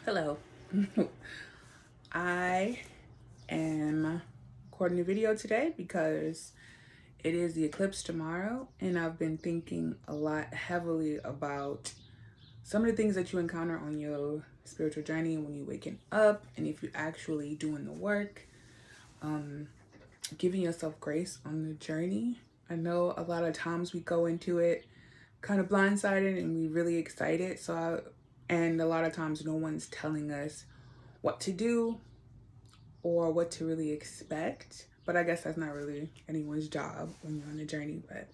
Hello. I am recording a video today because it is the eclipse tomorrow, and I've been thinking a lot heavily about some of the things that you encounter on your spiritual journey when you're waking up, and if you're actually doing the work, giving yourself grace on the journey. I know a lot of times we go into it kind of blindsided and we really excited. And a lot of times no one's telling us what to do or what to really expect. But I guess that's not really anyone's job when you're on the journey. But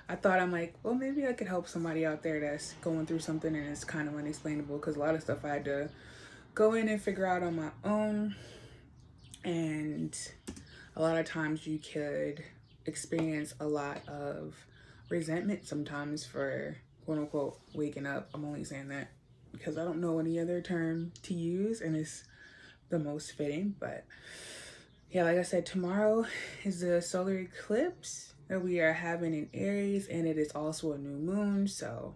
I thought, I'm like, well, maybe I could help somebody out there that's going through something and it's kind of unexplainable, because a lot of stuff I had to go in and figure out on my own. And a lot of times you could experience a lot of resentment sometimes for quote unquote waking up. I'm only saying that because I don't know any other term to use and it's the most fitting. But yeah, like I said, tomorrow is the solar eclipse that we are having in Aries, and it is also a new moon. So,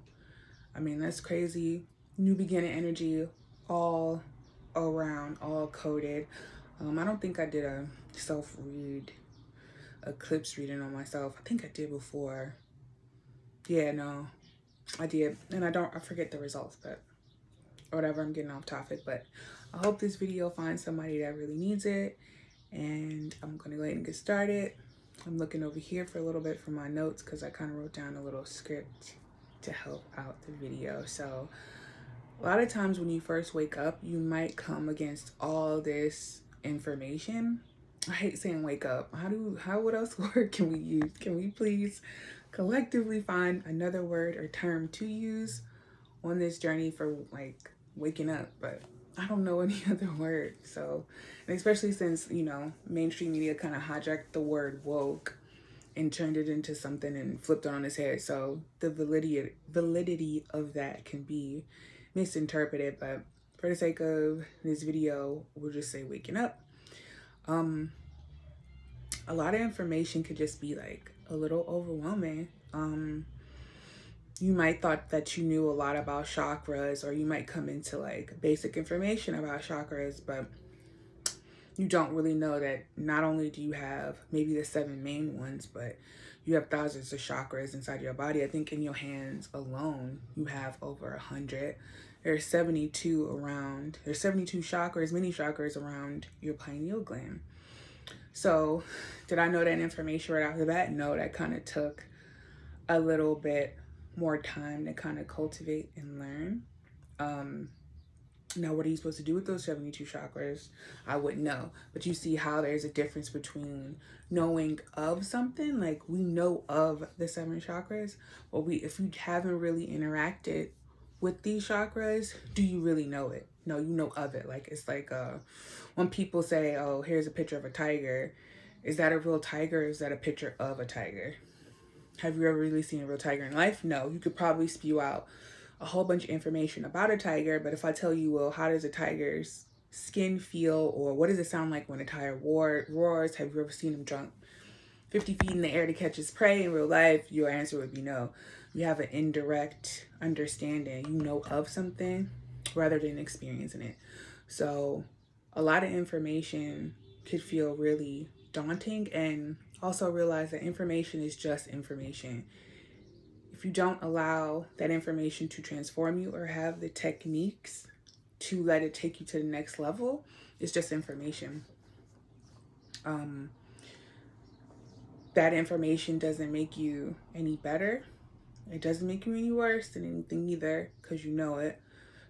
I mean, that's crazy. New beginning energy all around, all coded. I don't think I did a self read, eclipse reading on myself. I think I did before. Yeah, no, I did. And I forget the results, but whatever, I'm getting off topic. But I hope this video finds somebody that really needs it. And I'm gonna go ahead and get started. I'm looking over here for a little bit for my notes because I kind of wrote down a little script to help out the video. So a lot of times when you first wake up, you might come against all this information. I hate saying wake up. What else word can we use? Can we please collectively find another word or term to use on this journey for like waking up? But I don't know any other word. So, and especially since, mainstream media kind of hijacked the word woke and turned it into something and flipped it on its head. So the validity of that can be misinterpreted. But for the sake of this video, we'll just say waking up. A lot of information could just be like a little overwhelming. You might thought that you knew a lot about chakras, or you might come into like basic information about chakras, but you don't really know that not only do you have maybe the 7 main ones, but you have thousands of chakras inside your body. I think in your hands alone, you have over 100. There's 72 around. There's 72 chakras, mini chakras around your pineal gland. So, did I know that information right off the bat? No, that kind of took a little bit more time to kind of cultivate and learn. Now, what are you supposed to do with those 72 chakras? I wouldn't know. But you see how there's a difference between knowing of something, like we know of the 7 chakras, but if you haven't really interacted with these chakras, do you really know it? No, you know of it. Like, it's like when people say, oh, here's a picture of a tiger. Is that a real tiger, or is that a picture of a tiger? Have you ever really seen a real tiger in life? No. You could probably spew out a whole bunch of information about a tiger, but if I tell you, well, how does a tiger's skin feel, or what does it sound like when a tiger roars? Have you ever seen him jump 50 feet in the air to catch his prey in real life? Your answer would be no. You have an indirect understanding. You know of something rather than experiencing it. So a lot of information could feel really daunting, and also realize that information is just information. If you don't allow that information to transform you or have the techniques to let it take you to the next level, it's just information. That information doesn't make you any better. It doesn't make you any worse than anything either, because you know it.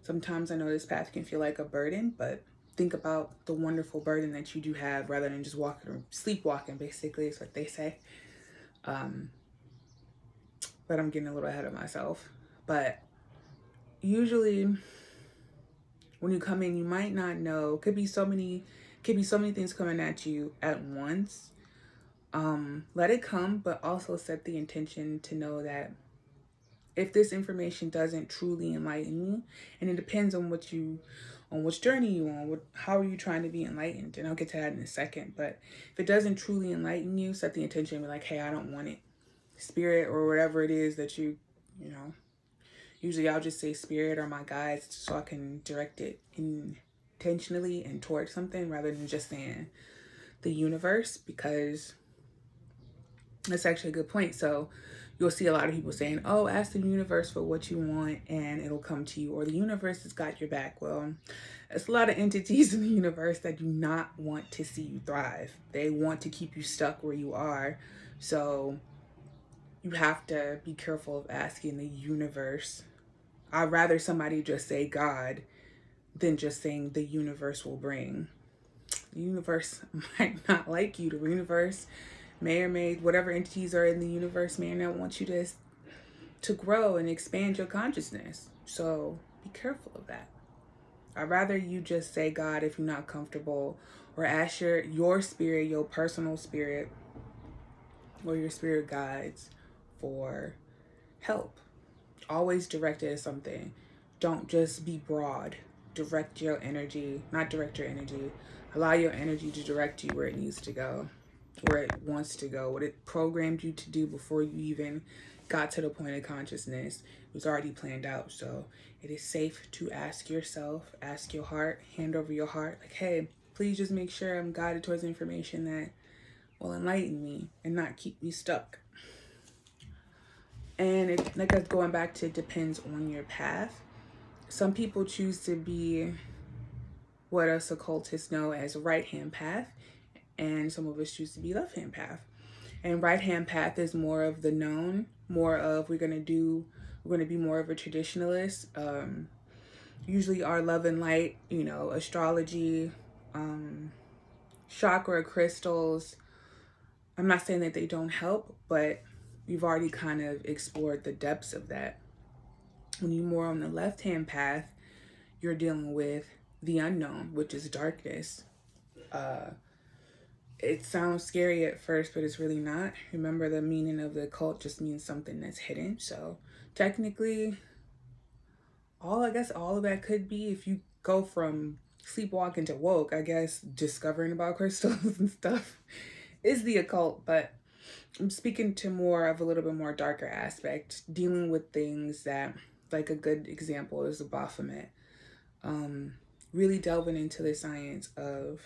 Sometimes I know this path can feel like a burden, but think about the wonderful burden that you do have, rather than just walking or sleepwalking, basically, is what they say. But I'm getting a little ahead of myself. But usually when you come in, you might not know. Could be so many things coming at you at once. Let it come, but also set the intention to know that if this information doesn't truly enlighten you, and it depends on which journey you on, how are you trying to be enlightened, and I'll get to that in a second. But if it doesn't truly enlighten you, set the intention and be like, hey, I don't want it. Spirit or whatever it is that you Usually I'll just say spirit or my guides so I can direct it intentionally and towards something rather than just saying the universe, because that's actually a good point. So you'll see a lot of people saying, oh, ask the universe for what you want and it'll come to you, or the universe has got your back. Well, there's a lot of entities in the universe that do not want to see you thrive. They want to keep you stuck where you are. So you have to be careful of asking the universe. I'd rather somebody just say God than just saying the universe will bring. The universe might not like you. The universe may or may, whatever entities are in the universe may not want you to grow and expand your consciousness. So be careful of that. I'd rather you just say God if you're not comfortable, or ask your spirit, your personal spirit, or your spirit guides for help. Always direct it at something. Don't just be broad. Direct your energy, not direct your energy. Allow your energy to direct you where it needs to go, where it wants to go, what it programmed you to do before you even got to the point of consciousness. It was already planned out. So it is safe to ask yourself, ask your heart, hand over your heart, like, hey, please just make sure I'm guided towards information that will enlighten me and not keep me stuck. And it, like us going back to, depends on your path. Some people choose to be what us occultists know as right hand path, and some of us choose to be left hand path. And right hand path is more of the known, more of we're gonna be more of a traditionalist. Usually our love and light, astrology, chakra crystals. I'm not saying that they don't help, but we've already kind of explored the depths of that. When you're more on the left-hand path, you're dealing with the unknown, which is darkness. It sounds scary at first, but it's really not. Remember, the meaning of the occult just means something that's hidden. So technically, all of that could be, if you go from sleepwalking to woke, I guess, discovering about crystals and stuff is the occult. But I'm speaking to more of a little bit more darker aspect, dealing with things that, like a good example is the Baphomet. Really delving into the science of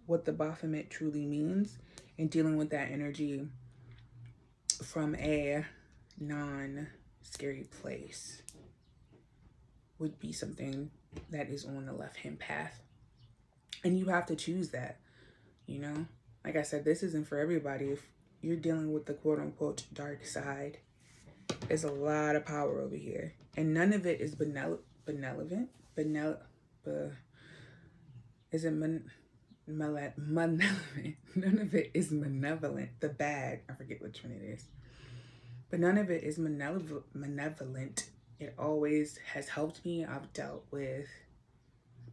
what the Baphomet truly means and dealing with that energy from a non-scary place would be something that is on the left-hand path. And you have to choose that, Like I said, this isn't for everybody. If you're dealing with the quote-unquote dark side, there's a lot of power over here. And none of it is malevolent. None of it is malevolent. The bad, I forget which one it is. But none of it is malevolent. It always has helped me. I've dealt with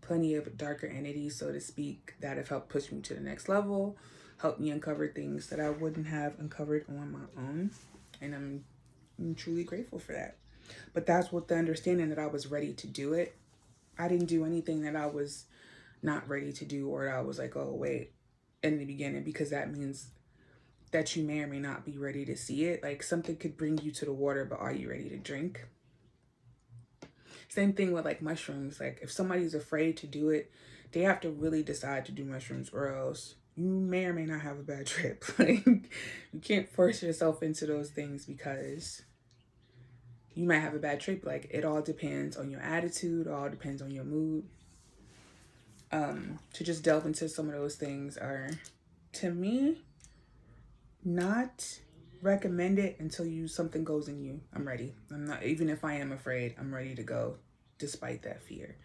plenty of darker entities, so to speak, that have helped push me to the next level, helped me uncover things that I wouldn't have uncovered on my own. And I'm truly grateful for that. But that's with the understanding that I was ready to do it. I didn't do anything that I was not ready to do, or I was like, oh, wait, in the beginning, because that means that you may or may not be ready to see it. Like, something could bring you to the water, but are you ready to drink? Same thing with like mushrooms. Like, if somebody's afraid to do it, they have to really decide to do mushrooms, or else you may or may not have a bad trip. Like, you can't force yourself into those things because you might have a bad trip. Like, it all depends on your attitude, it all depends on your mood. To just delve into some of those things are, to me, not recommended until something goes in you. I'm ready. I'm not, even if I am afraid, I'm ready to go despite that fear.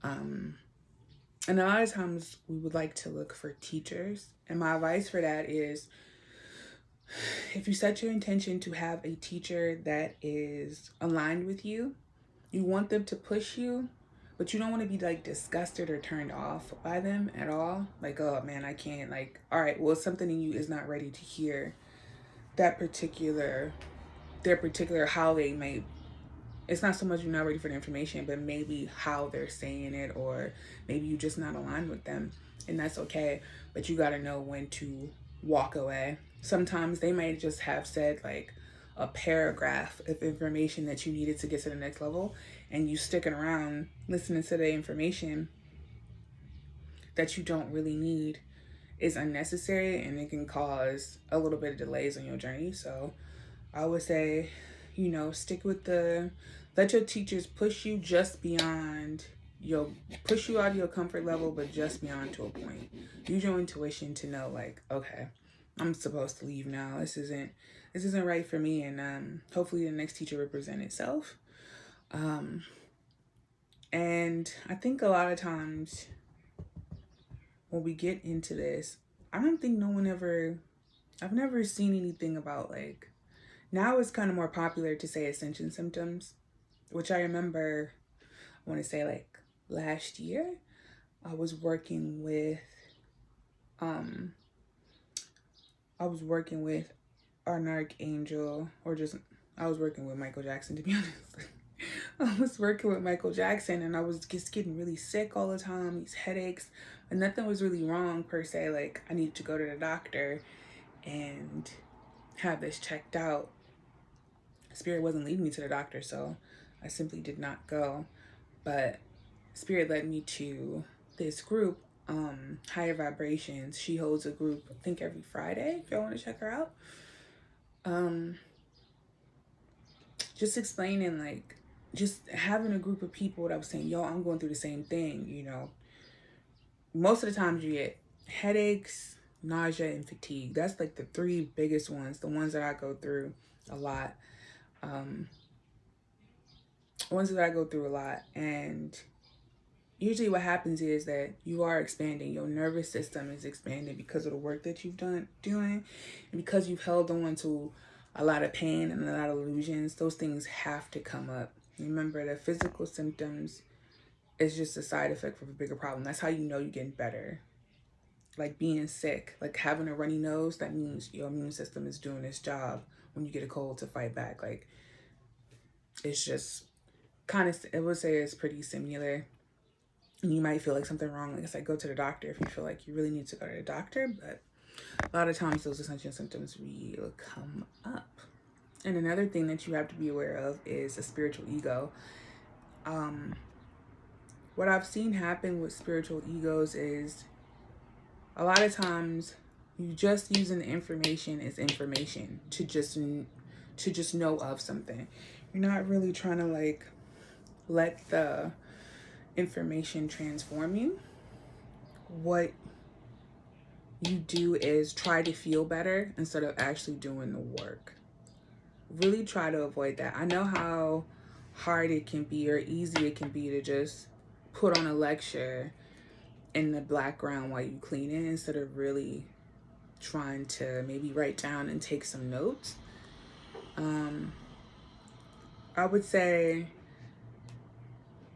And a lot of times we would like to look for teachers. And my advice for that is, if you set your intention to have a teacher that is aligned with you, you want them to push you, but you don't want to be like disgusted or turned off by them at all. Like, oh man, I can't, like, all right, well, something in you is not ready to hear their particular how they may, it's not so much you're not ready for the information, but maybe how they're saying it, or maybe you're just not aligned with them, and that's okay. But you got to know when to walk away. Sometimes they might just have said like, a paragraph of information that you needed to get to the next level, and you sticking around listening to the information that you don't really need is unnecessary, and it can cause a little bit of delays on your journey. So I would say, stick with let your teachers push you just beyond push you out of your comfort level, but just beyond to a point. Use your intuition to know, like, okay, I'm supposed to leave now. This isn't right for me, and hopefully the next teacher represent itself. And I think a lot of times when we get into this, I don't think I've never seen anything about, like, now it's kind of more popular to say ascension symptoms, which I remember, I want to say like last year, I was working with, our archangel, or just, I was working with Michael Jackson, to be honest. I was working with Michael Jackson, and I was just getting really sick all the time, these headaches, and nothing was really wrong per se. Like, I needed to go to the doctor and have this checked out. Spirit wasn't leading me to the doctor, so I simply did not go. But Spirit led me to this group, Higher Vibrations. She holds a group, I think every Friday, if y'all want to check her out. Just explaining, like, just having a group of people that was saying, yo, I'm going through the same thing, Most of the times you get headaches, nausea, and fatigue. That's like the three biggest ones, the ones that I go through a lot. And usually what happens is that you are expanding. Your nervous system is expanding because of the work that you've doing, and because you've held on to a lot of pain and a lot of illusions. Those things have to come up. Remember, the physical symptoms is just a side effect of a bigger problem. That's how you know you're getting better. Like being sick, like having a runny nose, that means your immune system is doing its job when you get a cold to fight back. Like, it's just kind of, I would say it's pretty similar. You might feel like something wrong. Like I said, go to the doctor if you feel like you really need to go to the doctor. But a lot of times those ascension symptoms will come up. And another thing that you have to be aware of is a spiritual ego. What I've seen happen with spiritual egos is a lot of times you just using the information as information to just know of something. You're not really trying to, like, let the information transform you. What you do is try to feel better instead of actually doing the work. Really try to avoid that. I know how hard it can be, or easy it can be, to just put on a lecture in the background while you clean it instead of really trying to maybe write down and take some notes. I would say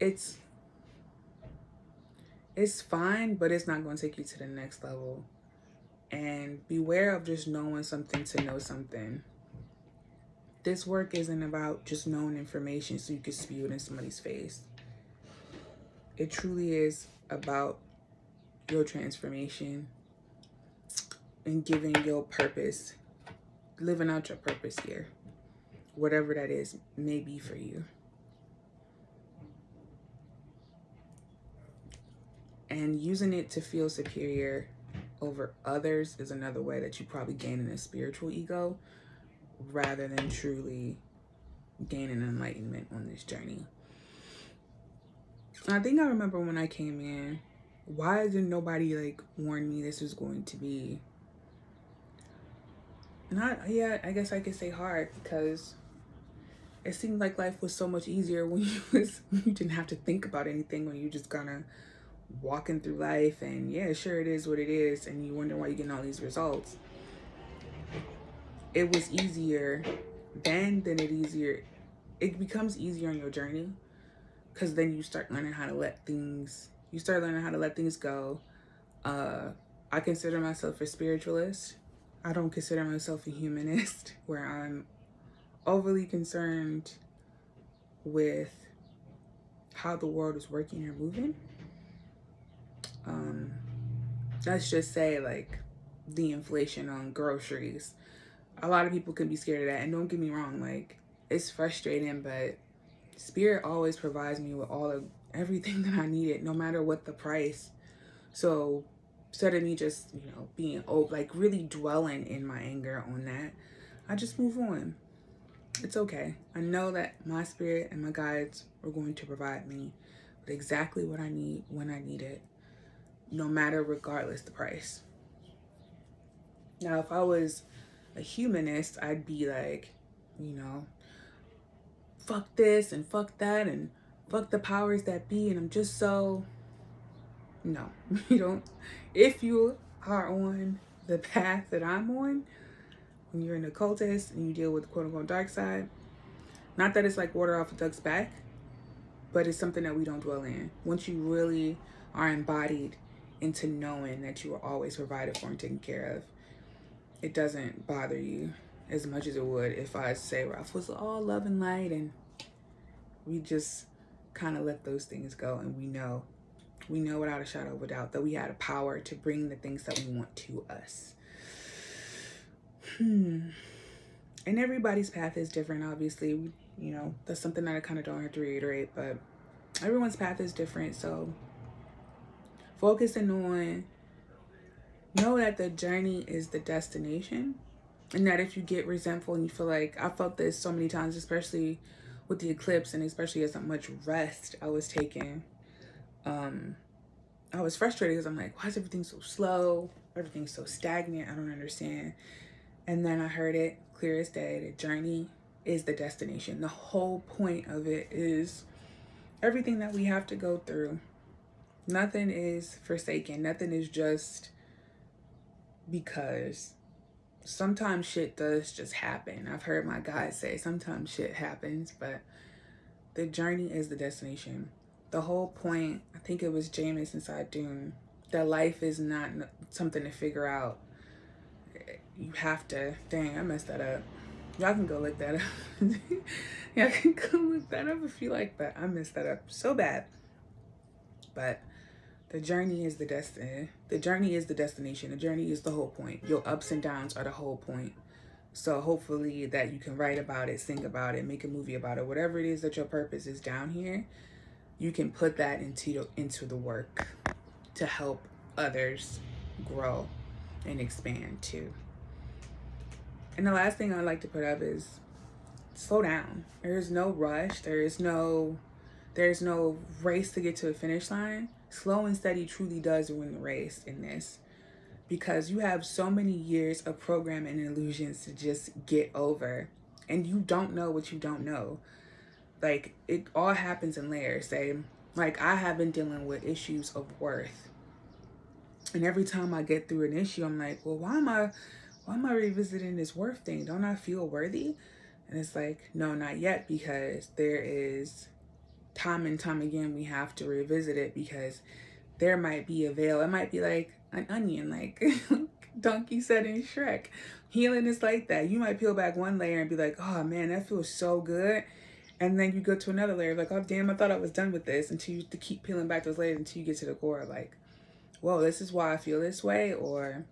it's fine, but it's not going to take you to the next level. And beware of just knowing something to know something. This work isn't about just knowing information so you can spew it in somebody's face. It truly is about your transformation and giving your purpose, living out your purpose here, whatever that is may be for you. And using it to feel superior over others is another way that you probably gain a spiritual ego rather than truly gaining enlightenment on this journey. I think I remember when I came in, why didn't nobody, like, warn me this was going to be I guess I could say hard, because it seemed like life was so much easier when you didn't have to think about anything, when you just kind of walking through life, and yeah, sure, it is what it is, and you wonder why you're getting all these results. It was easier then than it becomes easier on your journey, because then you start learning how to let things go. I consider myself a spiritualist. I don't consider myself a humanist, where I'm overly concerned with how the world is working or moving. Let's just say, like, the inflation on groceries. A lot of people can be scared of that. And don't get me wrong, like, it's frustrating, but Spirit always provides me with all of everything that I needed, no matter what the price. So instead of me just, being like really dwelling in my anger on that, I just move on. It's okay. I know that my spirit and my guides are going to provide me with exactly what I need when I need it, no matter regardless the price. Now, if I was a humanist, I'd be like, fuck this and fuck that and fuck the powers that be. And I'm just so, no, you don't. If you are on the path that I'm on, when you're an occultist and you deal with the quote unquote dark side, not that it's like water off a duck's back, but it's something that we don't dwell in. Once you really are embodied into knowing that you are always provided for and taken care of, it doesn't bother you as much as it would if I say Ralph was all love and light and we just kind of let those things go, and we know without a shadow of a doubt that we had a power to bring the things that we want to us. And everybody's path is different, obviously. That's something that I kind of don't have to reiterate, but everyone's path is different. So focusing on, know that the journey is the destination, and that if you get resentful and you feel like, I felt this so many times, especially with the eclipse and especially as much rest I was taking, I was frustrated because I'm like, why is everything so slow? Everything's so stagnant. I don't understand. And then I heard it clear as day. The journey is the destination. The whole point of it is everything that we have to go through. Nothing is forsaken. Nothing is just because. Sometimes shit does just happen. I've heard my guys say sometimes shit happens, but the journey is the destination. The whole point, I think it was Jameis inside Dune, that life is not something to figure out. You have to, dang, I messed that up. Y'all can go look that up. Y'all can go look that up if you like, but I messed that up so bad. But the journey is the destiny. The journey is the destination. The journey is the whole point. Your ups and downs are the whole point. So hopefully that you can write about it, sing about it, make a movie about it, whatever it is that your purpose is down here, you can put that into the work to help others grow and expand too. And the last thing I'd like to put up is slow down. There's no rush. There's no race to get to a finish line. Slow and steady truly does win the race in this, because you have so many years of programming and illusions to just get over, and you don't know what you don't know. Like, it all happens in layers. Say, like, I have been dealing with issues of worth, and every time I get through an issue, I'm like, well, why am I revisiting this worth thing? Don't I feel worthy? And it's like, no, not yet, because there is time and time again we have to revisit it, because there might be a veil. It might be like an onion, like Donkey said in Shrek. Healing is like that. You might peel back one layer and be like, oh man, that feels so good. And then you go to another layer, like, oh damn, I thought I was done with this, until you keep peeling back those layers until you get to the core, like, whoa, this is why I feel this way, or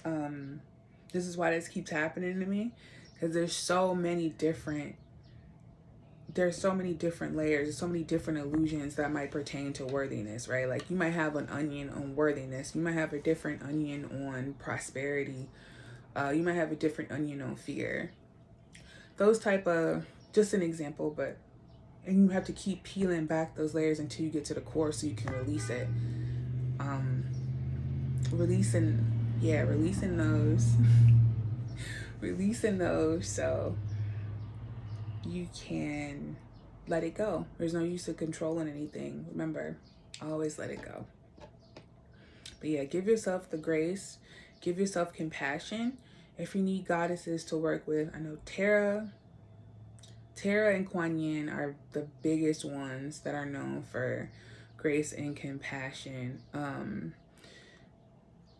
this is why this keeps happening to me. Because there's so many different layers, there's so many different illusions that might pertain to worthiness, right? Like, you might have an onion on worthiness, you might have a different onion on prosperity, you might have a different onion on fear. Those type of, just an example, and you have to keep peeling back those layers until you get to the core so you can release it. Releasing those releasing those so you can let it go. There's no use of controlling anything. Remember, always let it go. But yeah, give yourself the grace, give yourself compassion. If you need goddesses to work with, I know Tara and Kuan Yin are the biggest ones that are known for grace and compassion. I'm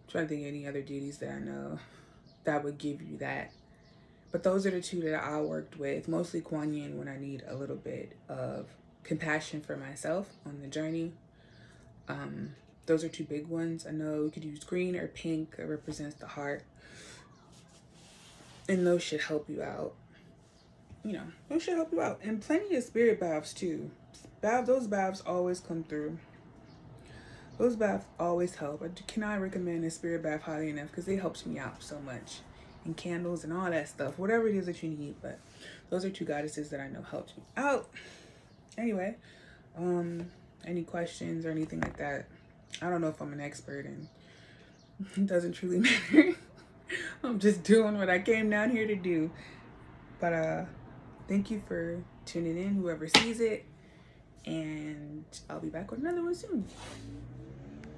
trying to think of any other deities that I know that would give you that. But those are the two that I worked with, mostly Kuan Yin when I need a little bit of compassion for myself on the journey. Those are two big ones. I know you could use green or pink. It represents the heart. And those should help you out. You know, those should help you out. And plenty of spirit baths too. Those baths always come through. Those baths always help. I cannot recommend a spirit bath highly enough because it helps me out so much. And candles and all that stuff. Whatever it is that you need. But those are two goddesses that I know helped me out. Anyway, any questions or anything like that? I don't know if I'm an expert, and it doesn't truly matter. I'm just doing what I came down here to do. But thank you for tuning in, whoever sees it, and I'll be back with another one soon.